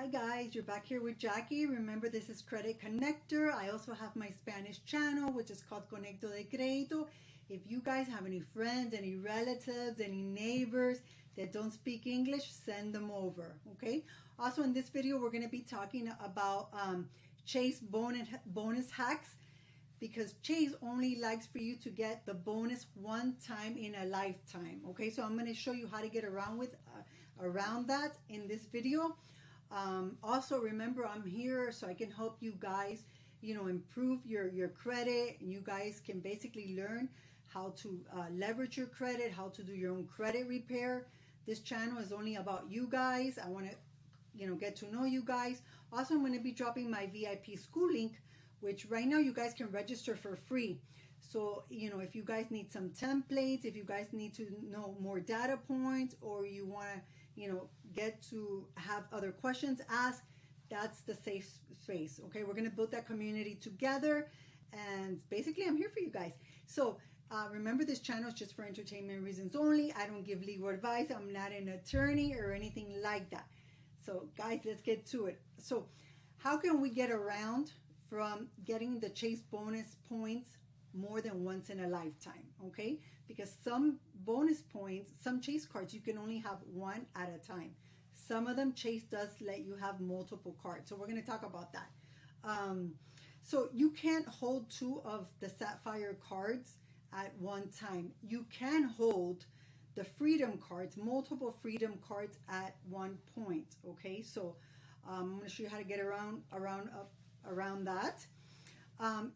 Hi guys, you're back here with Jackie. Remember, this is Credit Connector. I also have my Spanish channel, which is called Conecto de Crédito. If you guys have any friends, any relatives, any neighbors that don't speak English, send them over, okay? Also, in this video, we're going to be talking about Chase bonus hacks, because Chase only likes for you to get the bonus one time in a lifetime, okay? So I'm going to show you how to get around that in this video. Also, remember, I'm here so I can help you guys, improve your credit. You guys can basically learn how to leverage your credit, how to do your own credit repair. This channel is only about you guys. I want to, get to know you guys. Also, I'm going to be dropping my VIP school link, which right now you guys can register for free. So, if you guys need some templates, if you guys need to know more data points, or you want to, get to have other questions asked, that's the safe space. Okay, we're going to build that community together. And basically, I'm here for you guys. So remember, this channel is just for entertainment reasons only. I don't give legal advice. I'm not an attorney or anything like that. So guys, let's get to it. So how can we get around from getting the Chase bonus points more than once in a lifetime? Okay, because some bonus points, some Chase cards, you can only have one at a time. Some of them, Chase does let you have multiple cards. So we're going to talk about that. So you can't hold two of the Sapphire cards at one time. You can hold the Freedom cards, multiple Freedom cards at one point. Okay, so I'm going to show you how to get around that.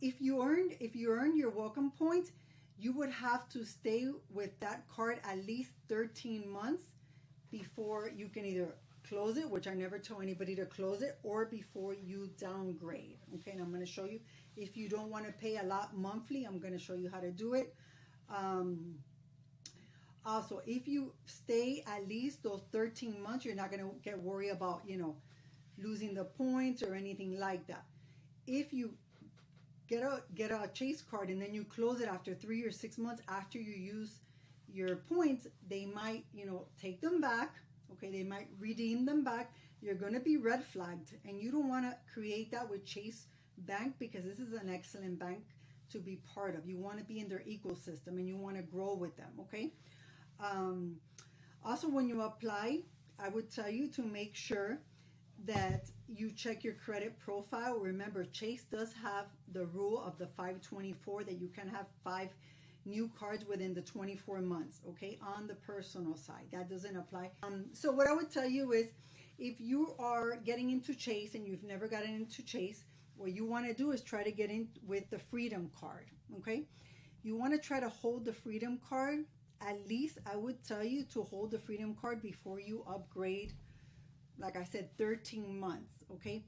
If you earn your welcome points, you would have to stay with that card at least 13 months before you can either close it, which I never tell anybody to close it, or before you downgrade. Okay, and I'm going to show you, if you don't want to pay a lot monthly, I'm going to show you how to do it. Also, if you stay at least those 13 months, you're not going to get worried about, losing the points or anything like that. If you get a Chase card and then you close it after 3 or 6 months after you use your points, they might, take them back. Okay, they might redeem them back. You're going to be red flagged, and you don't want to create that with Chase Bank, because this is an excellent bank to be part of. You want to be in their ecosystem and you want to grow with them. Okay. Also, when you apply, I would tell you to make sure that you check your credit profile. Remember, Chase does have the rule of the 524, that you can have 5 new cards within the 24 months, okay, on the personal side. That doesn't apply. So what I would tell you is, if you are getting into Chase and you've never gotten into Chase, what you want to do is try to get in with the Freedom card, okay? You want to try to hold the Freedom card. At least I would tell you to hold the Freedom card before you upgrade, like I said, 13 months, okay?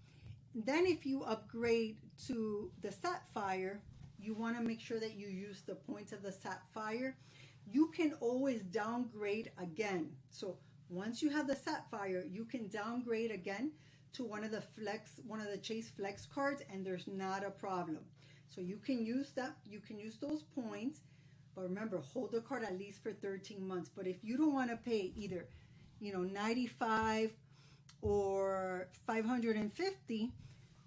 Then if you upgrade to the Sapphire, you want to make sure that you use the points of the Sapphire. You can always downgrade again. So once you have the Sapphire, you can downgrade again to one of the Chase Flex cards, and there's not a problem. So you can use that, you can use those points, but remember, hold the card at least for 13 months. But if you don't want to pay either, 95 or 550,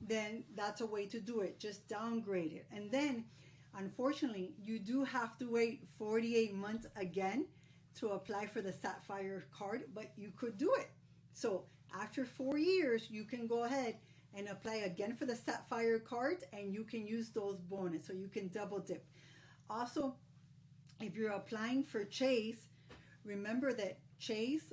then that's a way to do it. Just downgrade it. And then, unfortunately, you do have to wait 48 months again to apply for the Sapphire card, but you could do it. So after 4 years, you can go ahead and apply again for the Sapphire card, and you can use those bonus, so you can double dip. Also, if you're applying for Chase, remember that Chase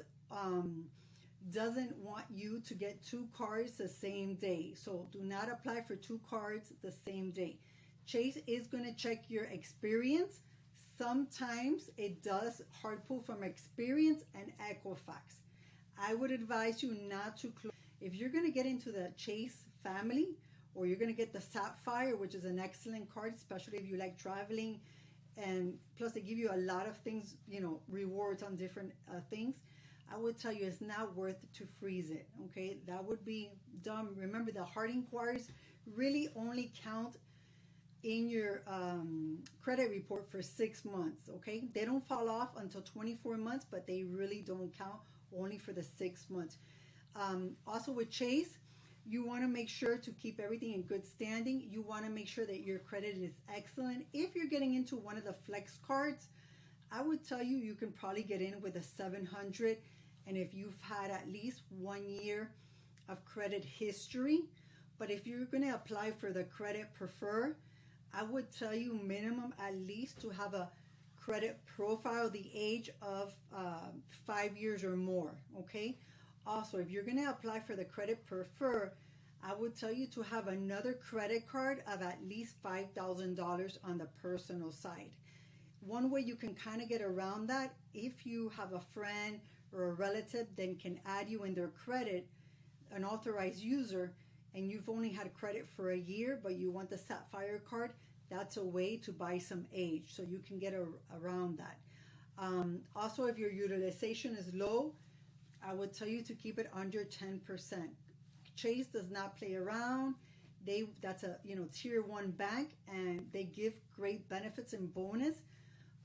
doesn't want you to get 2 cards the same day. So do not apply for 2 cards the same day. Chase is going to check your experience. Sometimes it does hard pull from Experience and Equifax. I would advise you not to close. If you're going to get into the Chase family, or you're going to get the Sapphire, which is an excellent card, especially if you like traveling, and plus they give you a lot of things, rewards on different things, I would tell you it's not worth to freeze it, okay? That would be dumb. Remember, the hard inquiries really only count in your credit report for 6 months, okay? They don't fall off until 24 months, but they really don't count, only for the 6 months. Also with Chase, you want to make sure to keep everything in good standing. You want to make sure that your credit is excellent. If you're getting into one of the flex cards, I would tell you you can probably get in with a 700. And if you've had at least 1 year of credit history, but if you're going to apply for the credit prefer, I would tell you minimum at least to have a credit profile the age of 5 years or more. Okay. Also, if you're going to apply for the credit prefer, I would tell you to have another credit card of at least $5,000 on the personal side. One way you can kind of get around that, if you have a friend or a relative then can add you in their credit, an authorized user, and you've only had credit for a year but you want the Sapphire card, that's a way to buy some age, so you can get around that. Also, if your utilization is low, I would tell you to keep it under 10%. Chase does not play around. That's a tier 1 bank, and they give great benefits and bonus,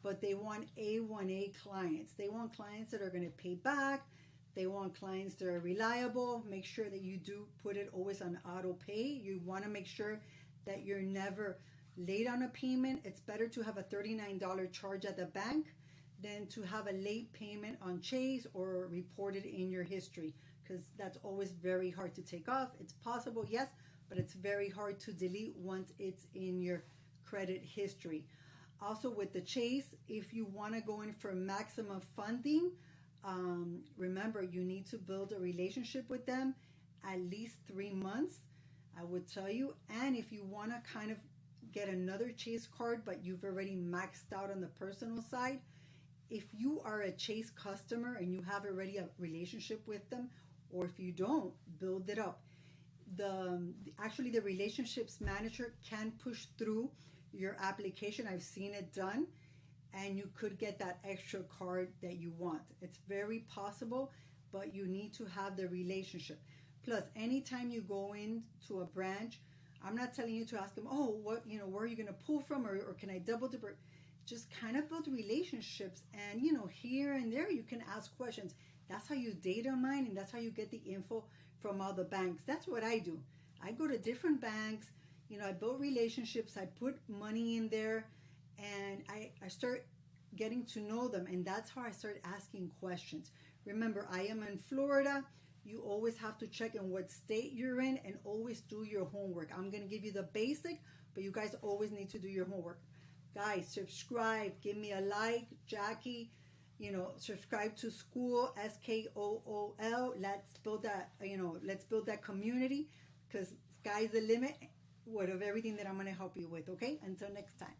but they want A1A clients. They want clients that are going to pay back. They want clients that are reliable. Make sure that you do put it always on auto pay. You want to make sure that you're never late on a payment. It's better to have a $39 charge at the bank than to have a late payment on Chase or reported in your history, because that's always very hard to take off. It's possible, yes, but it's very hard to delete once it's in your credit history. Also with the Chase, if you want to go in for maximum funding, remember you need to build a relationship with them at least 3 months, I would tell you. And if you want to kind of get another Chase card but you've already maxed out on the personal side, if you are a Chase customer and you have already a relationship with them, or if you don't, build it up. Actually the relationships manager can push through your application. I've seen it done, and you could get that extra card that you want. It's very possible, but you need to have the relationship. Plus, anytime you go into a branch, I'm not telling you to ask them, oh, where are you going to pull from, or can I double dip? Just kind of build relationships, and here and there you can ask questions. That's how you data mine, and that's how you get the info from all the banks. That's what I do. I go to different banks, I build relationships, I put money in there, and I start getting to know them, and that's how I start asking questions. Remember, I am in Florida. You always have to check in what state you're in, and always do your homework. I'm going to give you the basic, but you guys always need to do your homework. Guys, subscribe, give me a like. Jackie, subscribe to Skool, SKOOL. Let's build that, let's build that community, because sky's the limit with everything that I'm going to help you with. Okay, until next time.